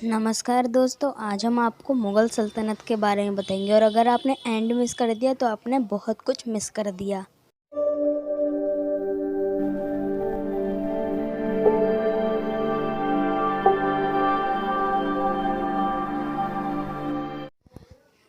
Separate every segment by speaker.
Speaker 1: नमस्कार दोस्तों, आज हम आपको मुग़ल सल्तनत के बारे में बताएंगे और अगर आपने एंड मिस कर दिया तो आपने बहुत कुछ मिस कर दिया।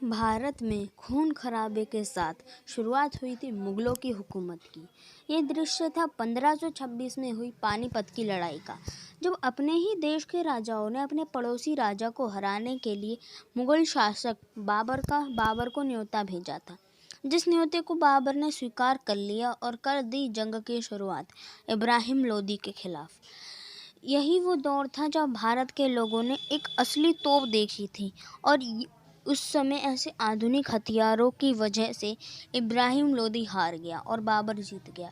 Speaker 1: भारत में खून खराबे के साथ शुरुआत हुई थी मुग़लों की हुकूमत की। ये दृश्य था 1526 में हुई पानीपत की लड़ाई का, जब अपने ही देश के राजाओं ने अपने पड़ोसी राजा को हराने के लिए मुग़ल शासक बाबर को न्योता भेजा था, जिस न्योते को बाबर ने स्वीकार कर लिया और कर दी जंग की शुरुआत इब्राहिम लोदी के खिलाफ। यही वो दौर था जब भारत के लोगों ने एक असली तोप देखी थी और उस समय ऐसे आधुनिक हथियारों की वजह से इब्राहिम लोदी हार गया और बाबर जीत गया।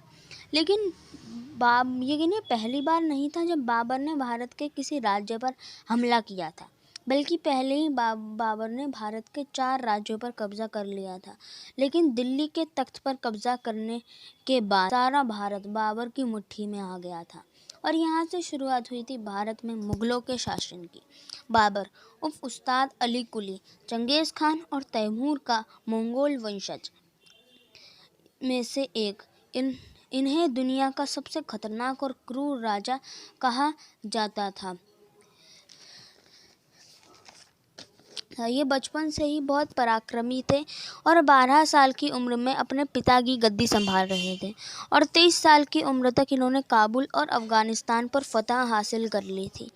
Speaker 1: लेकिन ये पहली बार नहीं था जब बाबर ने भारत के किसी राज्य पर हमला किया था, बल्कि पहले ही बाबर ने भारत के 4 राज्यों पर कब्जा कर लिया था। लेकिन दिल्ली के तख्त पर कब्जा करने के बाद सारा भारत बाबर की मुट्ठी में आ गया था और यहाँ से शुरुआत हुई थी भारत में मुग़लों के शासन की। बाबर उर्फ उस्ताद अली कुली, चंगेज़ खान और तैमूर का मंगोल वंशज में से एक, इन्हें दुनिया का सबसे खतरनाक और क्रूर राजा कहा जाता था। ये बचपन से ही बहुत पराक्रमी थे और 12 साल की उम्र में अपने पिता की गद्दी संभाल रहे थे और 23 साल की उम्र तक इन्होंने काबुल और अफ़गानिस्तान पर फतह हासिल कर ली थी।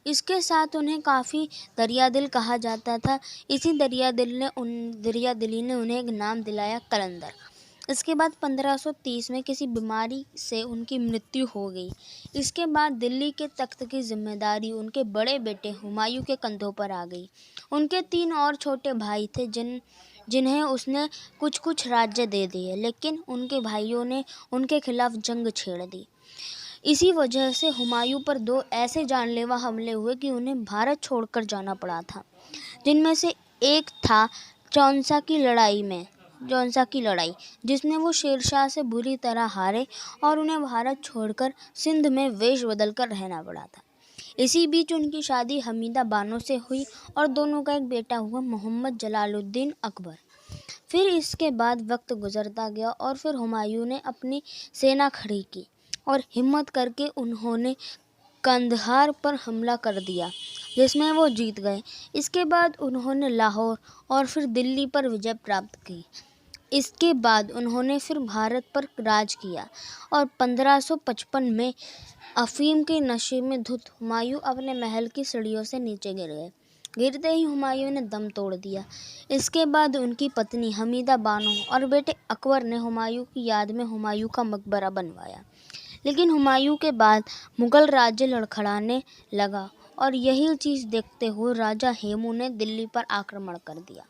Speaker 1: इसके साथ उन्हें काफ़ी दरियादिल कहा जाता था। इसी दरियादिली ने उन्हें एक नाम दिलाया कलंदर। इसके बाद 1530 में किसी बीमारी से उनकी मृत्यु हो गई। इसके बाद दिल्ली के तख्त की जिम्मेदारी उनके बड़े बेटे हुमायूं के कंधों पर आ गई। उनके 3 और छोटे भाई थे जिन्हें उसने कुछ राज्य दे दिए, लेकिन उनके भाइयों ने उनके खिलाफ जंग छेड़ दी। इसी वजह से हुमायूं पर 2 ऐसे जानलेवा हमले हुए कि उन्हें भारत छोड़कर जाना पड़ा था, जिनमें से एक था जौनसा की लड़ाई, जिसमें वो शेरशाह से बुरी तरह हारे और उन्हें भारत छोड़कर सिंध में वेश बदलकर रहना पड़ा था। इसी बीच उनकी शादी हमीदा बानो से हुई और दोनों का एक बेटा हुआ मोहम्मद जलालुद्दीन अकबर। फिर इसके बाद वक्त गुजरता गया और फिर हुमायूं ने अपनी सेना खड़ी की और हिम्मत करके उन्होंने कंधार पर हमला कर दिया, जिसमें वो जीत गए। इसके बाद उन्होंने लाहौर और फिर दिल्ली पर विजय प्राप्त की। इसके बाद उन्होंने फिर भारत पर राज किया और 1555 में अफीम के नशे में धुत हुमायूं अपने महल की सीढ़ियों से नीचे गिर गए। गिरते ही हुमायूं ने दम तोड़ दिया। इसके बाद उनकी पत्नी हमीदा बानो और बेटे अकबर ने हुमायूं की याद में हुमायूं का मकबरा बनवाया। लेकिन हुमायूं के बाद मुग़ल राज्य लड़खड़ाने लगा और यही चीज़ देखते हुए राजा हेमू ने दिल्ली पर आक्रमण कर दिया।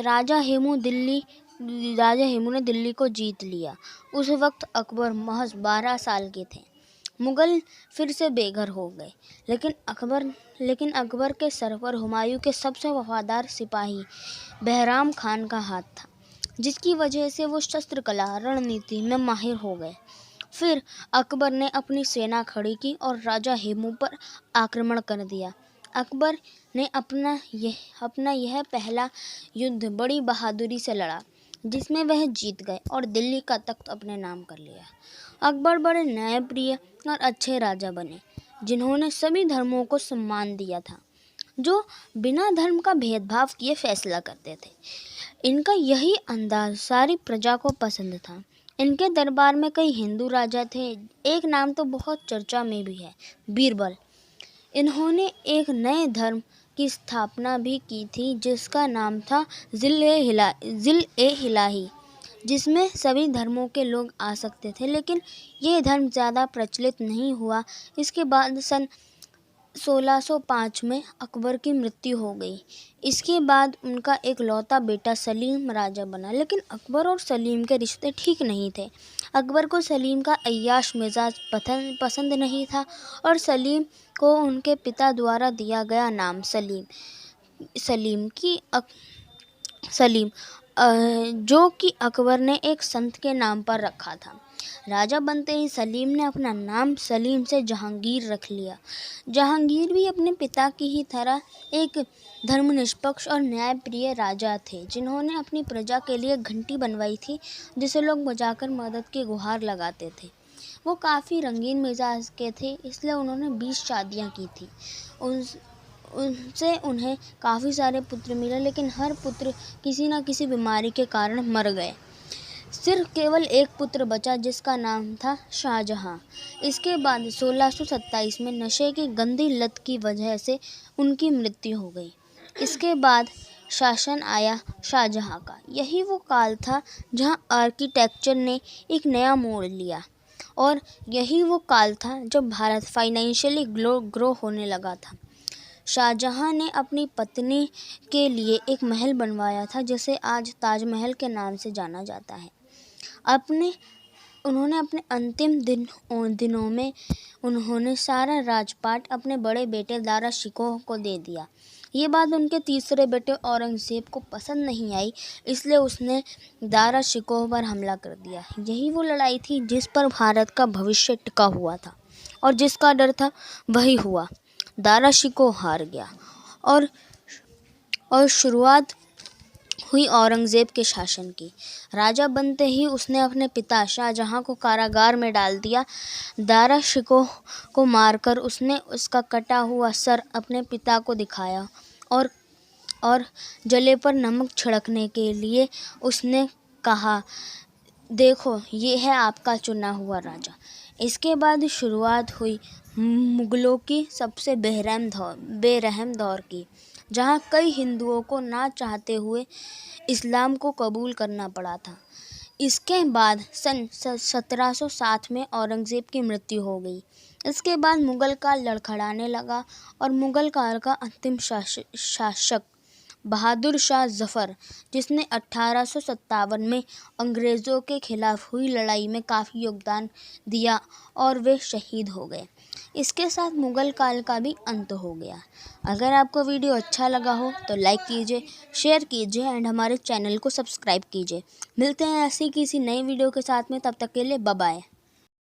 Speaker 1: राजा हेमू ने दिल्ली को जीत लिया। उस वक्त अकबर महज 12 साल के थे। मुग़ल फिर से बेघर हो गए, लेकिन अकबर के सर पर हुमायूं के सबसे वफादार सिपाही बहराम खान का हाथ था, जिसकी वजह से वो शस्त्रकला रणनीति में माहिर हो गए। फिर अकबर ने अपनी सेना खड़ी की और राजा हेमू पर आक्रमण कर दिया। अकबर ने अपना यह पहला युद्ध बड़ी बहादुरी से लड़ा, जिसमें वह जीत गए और दिल्ली का तख्त अपने नाम कर लिया। अकबर बड़े न्यायप्रिय और अच्छे राजा बने, जिन्होंने सभी धर्मों को सम्मान दिया था, जो बिना धर्म का भेदभाव किए फैसला करते थे। इनका यही अंदाज सारी प्रजा को पसंद था। इनके दरबार में कई हिंदू राजा थे। एक नाम तो बहुत चर्चा में भी है, बीरबल। इन्होंने एक नए धर्म की स्थापना भी की थी, जिसका नाम था ज़िल-ए-इलाही, जिसमें सभी धर्मों के लोग आ सकते थे। लेकिन यह धर्म ज़्यादा प्रचलित नहीं हुआ। इसके बाद सन 1605 में अकबर की मृत्यु हो गई। इसके बाद उनका एकलौता बेटा सलीम राजा बना, लेकिन अकबर और सलीम के रिश्ते ठीक नहीं थे। अकबर को सलीम का अय्याश मिजाज पसंद नहीं था और सलीम को उनके पिता द्वारा दिया गया नाम सलीम जो कि अकबर ने एक संत के नाम पर रखा था। राजा बनते ही सलीम ने अपना नाम सलीम से जहांगीर रख लिया। जहांगीर भी अपने पिता की ही तरह एक धर्मनिष्पक्ष और न्यायप्रिय राजा थे, जिन्होंने अपनी प्रजा के लिए घंटी बनवाई थी, जिसे लोग बजाकर मदद की गुहार लगाते थे। वो काफ़ी रंगीन मिजाज के थे, इसलिए उन्होंने 20 शादियाँ की थी। उनसे उन्हें काफ़ी सारे पुत्र मिले, लेकिन हर पुत्र किसी न किसी बीमारी के कारण मर गए। सिर्फ केवल एक पुत्र बचा, जिसका नाम था शाहजहां। इसके बाद 1627 में नशे की गंदी लत की वजह से उनकी मृत्यु हो गई। इसके बाद शासन आया शाहजहां का। यही वो काल था जहां आर्किटेक्चर ने एक नया मोड़ लिया, और यही वो काल था जब भारत फाइनेंशियली ग्रो होने लगा था। शाहजहां ने अपनी पत्नी के लिए एक महल बनवाया था, जिसे आज ताजमहल के नाम से जाना जाता है। उन्होंने अपने अंतिम दिनों में उन्होंने सारा राजपाट अपने बड़े बेटे दारा शिकोह को दे दिया। ये बात उनके तीसरे बेटे औरंगजेब को पसंद नहीं आई, इसलिए उसने दारा शिकोह पर हमला कर दिया। यही वो लड़ाई थी जिस पर भारत का भविष्य टिका हुआ था, और जिसका डर था वही हुआ। दारा शिकोह हार गया और शुरुआत हुई औरंगजेब के शासन की। राजा बनते ही उसने अपने पिता शाहजहां को कारागार में डाल दिया। दारा शिकोह को मारकर उसने उसका कटा हुआ सर अपने पिता को दिखाया, और जले पर नमक छिड़कने के लिए उसने कहा, देखो, ये है आपका चुना हुआ राजा। इसके बाद शुरुआत हुई मुगलों की सबसे बेरहम दौर की, जहाँ कई हिंदुओं को ना चाहते हुए इस्लाम को कबूल करना पड़ा था। इसके बाद सन 1707 में औरंगजेब की मृत्यु हो गई। इसके बाद मुगल काल लड़खड़ाने लगा, और मुगल काल का अंतिम शासक बहादुर शाह जफ़र, जिसने 1857 में अंग्रेज़ों के खिलाफ हुई लड़ाई में काफ़ी योगदान दिया, और वे शहीद हो गए। इसके साथ मुगल काल का भी अंत हो गया। अगर आपको वीडियो अच्छा लगा हो तो लाइक कीजिए, शेयर कीजिए एंड हमारे चैनल को सब्सक्राइब कीजिए। मिलते हैं ऐसी किसी नई वीडियो के साथ में, तब तक के लिए बाय बाय।